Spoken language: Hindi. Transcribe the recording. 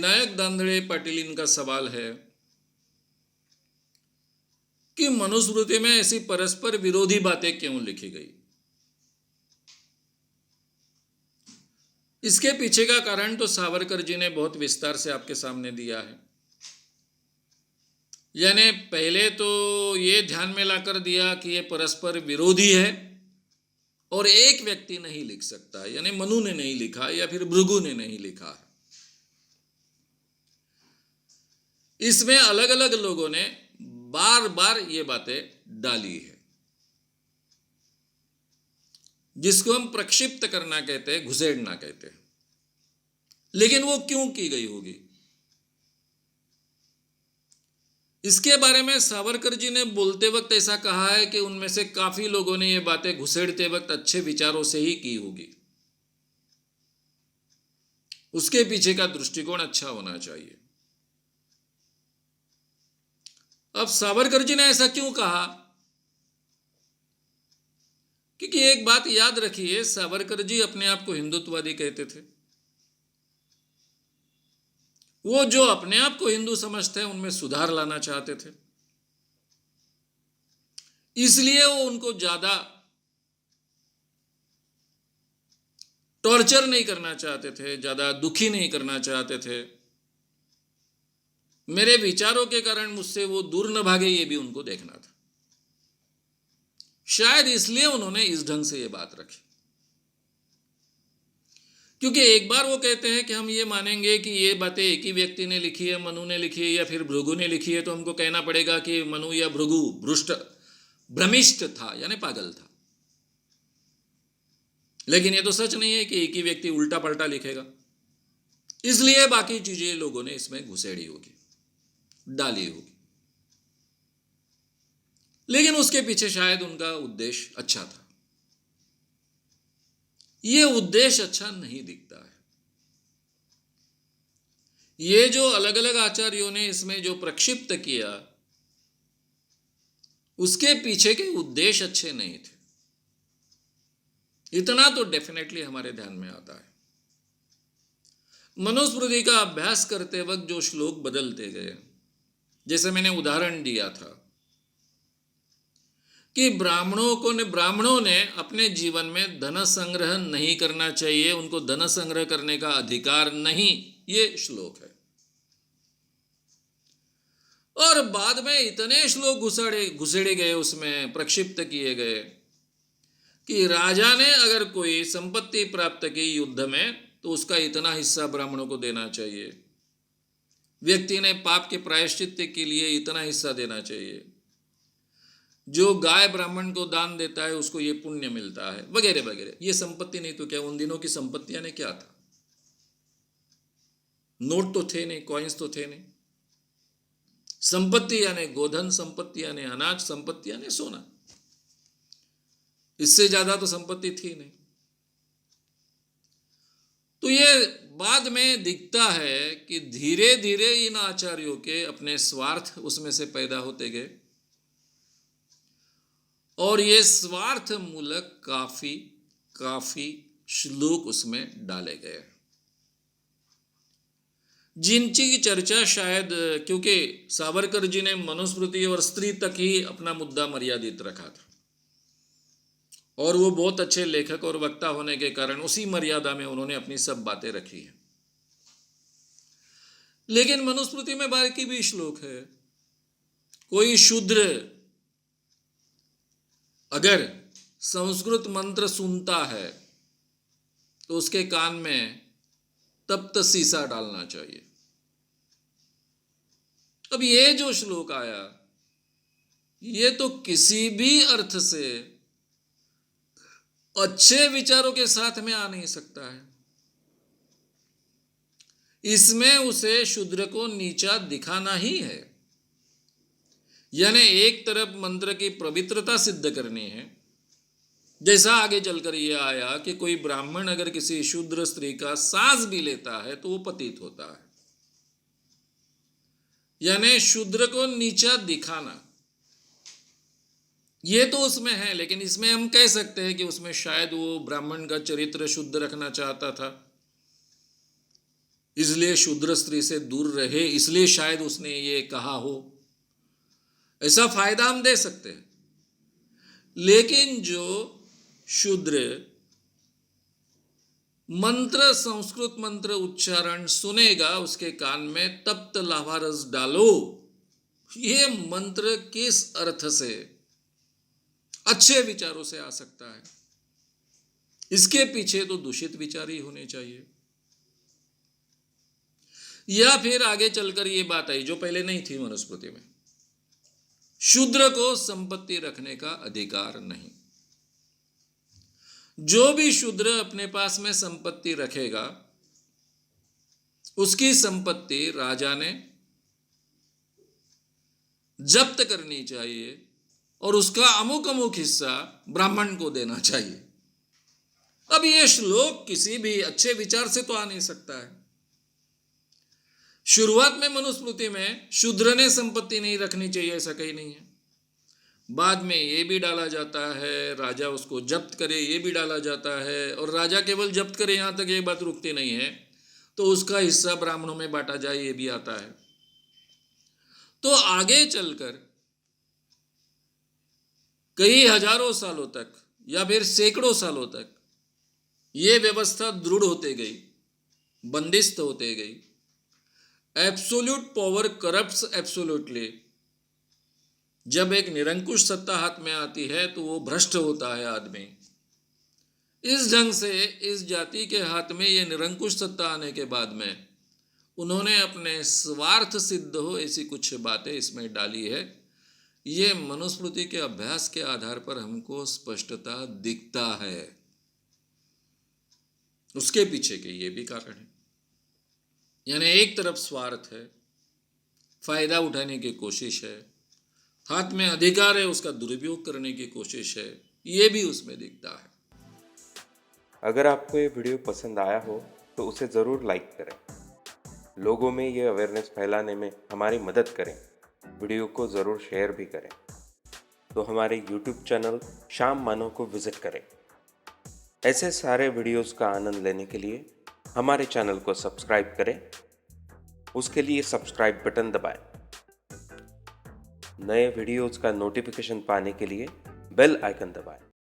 विनायक दांधळे पाटिल इनका सवाल है कि मनुस्मृति में ऐसी परस्पर विरोधी बातें क्यों लिखी गई। इसके पीछे का कारण तो सावरकर जी ने बहुत विस्तार से आपके सामने दिया है। यानी पहले तो ये ध्यान में लाकर दिया कि ये परस्पर विरोधी है और एक व्यक्ति नहीं लिख सकता, यानी मनु ने नहीं लिखा या फिर भृगु ने नहीं लिखा है। इसमें अलग अलग लोगों ने बार बार ये बातें डाली है, जिसको हम प्रक्षिप्त करना कहते हैं, घुसेड़ना कहते हैं। लेकिन वो क्यों की गई होगी, इसके बारे में सावरकर जी ने बोलते वक्त ऐसा कहा है कि उनमें से काफी लोगों ने ये बातें घुसेड़ते वक्त अच्छे विचारों से ही की होगी। उसके पीछे का दृष्टिकोण अच्छा होना चाहिए। अब सावरकर जी ने ऐसा क्यों कहा, क्योंकि एक बात याद रखिए, सावरकर जी अपने आप को हिंदुत्ववादी कहते थे। वो जो अपने आप को हिंदू समझते हैं उनमें सुधार लाना चाहते थे, इसलिए वो उनको ज्यादा टॉर्चर नहीं करना चाहते थे, ज्यादा दुखी नहीं करना चाहते थे। मेरे विचारों के कारण मुझसे वो दूर न भागे, ये भी उनको देखना था। शायद इसलिए उन्होंने इस ढंग से ये बात रखी, क्योंकि एक बार वो कहते हैं कि हम ये मानेंगे कि ये बातें एक ही व्यक्ति ने लिखी है, मनु ने लिखी है या फिर भृगु ने लिखी है, तो हमको कहना पड़ेगा कि मनु या भृगु भ्रमिष्ट था, यानी पागल था। लेकिन ये तो सच नहीं है कि एक ही व्यक्ति उल्टा पलटा लिखेगा, इसलिए बाकी चीजें लोगों ने इसमें घुसेड़ी होगी, डाली होगी। लेकिन उसके पीछे शायद उनका उद्देश्य अच्छा था। ये उद्देश्य अच्छा नहीं दिखता है। ये जो अलग अलग आचार्यों ने इसमें जो प्रक्षिप्त किया, उसके पीछे के उद्देश्य अच्छे नहीं थे, इतना तो डेफिनेटली हमारे ध्यान में आता है। मनुस्मृति का अभ्यास करते वक्त जो श्लोक बदलते गए, जैसे मैंने उदाहरण दिया था कि ब्राह्मणों ने अपने जीवन में धन संग्रह नहीं करना चाहिए, उनको धन संग्रह करने का अधिकार नहीं, ये श्लोक है। और बाद में इतने श्लोक घुसेड़े गए, उसमें प्रक्षिप्त किए गए कि राजा ने अगर कोई संपत्ति प्राप्त की युद्ध में तो उसका इतना हिस्सा ब्राह्मणों को देना चाहिए, व्यक्ति ने पाप के प्रायश्चित के लिए इतना हिस्सा देना चाहिए, जो गाय ब्राह्मण को दान देता है उसको ये पुण्य मिलता है, वगैरह वगैरह। ये संपत्ति नहीं तो क्या, उन दिनों की संपत्तियां ने क्या था, नोट तो थे नहीं, कॉइन्स तो थे नहीं। संपत्ति यानी गोधन, संपत्ति यानी अनाज, संपत्ति यानी सोना, इससे ज्यादा तो संपत्ति थी नहीं। तो ये बाद में दिखता है कि धीरे धीरे इन आचार्यों के अपने स्वार्थ उसमें से पैदा होते गए और ये स्वार्थ मूलक काफी श्लोक उसमें डाले गए, जिनकी चर्चा शायद, क्योंकि सावरकर जी ने मनुस्मृति और स्त्री तक ही अपना मुद्दा मर्यादित रखा था और वो बहुत अच्छे लेखक और वक्ता होने के कारण उसी मर्यादा में उन्होंने अपनी सब बातें रखी हैं। लेकिन मनुस्मृति में बाकी भी श्लोक है। कोई शूद्र अगर संस्कृत मंत्र सुनता है तो उसके कान में तप्त सीसा डालना चाहिए। अब ये जो श्लोक आया, ये तो किसी भी अर्थ से अच्छे विचारों के साथ में आ नहीं सकता है। इसमें उसे शूद्र को नीचा दिखाना ही है, यानी एक तरफ मंत्र की पवित्रता सिद्ध करनी है, जैसा आगे चलकर यह आया कि कोई ब्राह्मण अगर किसी शूद्र स्त्री का सांस भी लेता है तो वो पतित होता है, यानी शूद्र को नीचा दिखाना, ये तो उसमें है। लेकिन इसमें हम कह सकते हैं कि उसमें शायद वो ब्राह्मण का चरित्र शुद्ध रखना चाहता था, इसलिए शूद्र स्त्री से दूर रहे, इसलिए शायद उसने ये कहा हो, ऐसा फायदा हम दे सकते हैं। लेकिन जो शूद्र मंत्र, संस्कृत मंत्र उच्चारण सुनेगा, उसके कान में तप्त लावारस डालो, ये मंत्र किस अर्थ से अच्छे विचारों से आ सकता है? इसके पीछे तो दूषित विचार ही होने चाहिए। या फिर आगे चलकर ये बात आई जो पहले नहीं थी मनुस्मृति में, शूद्र को संपत्ति रखने का अधिकार नहीं। जो भी शूद्र अपने पास में संपत्ति रखेगा, उसकी संपत्ति राजा ने जब्त करनी चाहिए और उसका अमुक अमुक हिस्सा ब्राह्मण को देना चाहिए। अब यह श्लोक किसी भी अच्छे विचार से तो आ नहीं सकता है। शुरुआत में मनुस्मृति में शूद्र ने संपत्ति नहीं रखनी चाहिए ऐसा कहीं नहीं है। बाद में ये भी डाला जाता है, राजा उसको जब्त करे, ये भी डाला जाता है, और राजा केवल जब्त करे यहां तक ये बात रुकती नहीं है, तो उसका हिस्सा ब्राह्मणों में बांटा जाए, ये भी आता है। तो आगे चलकर कई हजारों सालों तक या फिर सैकड़ों सालों तक ये व्यवस्था दृढ़ होते गई, बंदिस्त होते गई। Absolute power corrupts absolutely. जब एक निरंकुश सत्ता हाथ में आती है तो वो भ्रष्ट होता है आदमी। इस ढंग से इस जाति के हाथ में ये निरंकुश सत्ता आने के बाद में उन्होंने अपने स्वार्थ सिद्ध हो ऐसी कुछ बातें इसमें डाली है। ये मनुस्मृति के अभ्यास के आधार पर हमको स्पष्टता दिखता है। उसके पीछे के ये भी कारण है। यानी एक तरफ स्वार्थ है, फायदा उठाने की कोशिश है, हाथ में अधिकार है, उसका दुरुपयोग करने की कोशिश है, ये भी उसमें दिखता है। अगर आपको ये वीडियो पसंद आया हो तो उसे ज़रूर लाइक करें, लोगों में ये अवेयरनेस फैलाने में हमारी मदद करें। वीडियो को ज़रूर शेयर भी करें। तो हमारे YouTube चैनल श्याम मानव को विज़िट करें। ऐसे सारे वीडियोस का आनंद लेने के लिए हमारे चैनल को सब्सक्राइब करें। उसके लिए सब्सक्राइब बटन दबाएं। नए वीडियोस का नोटिफिकेशन पाने के लिए बेल आइकन दबाएं।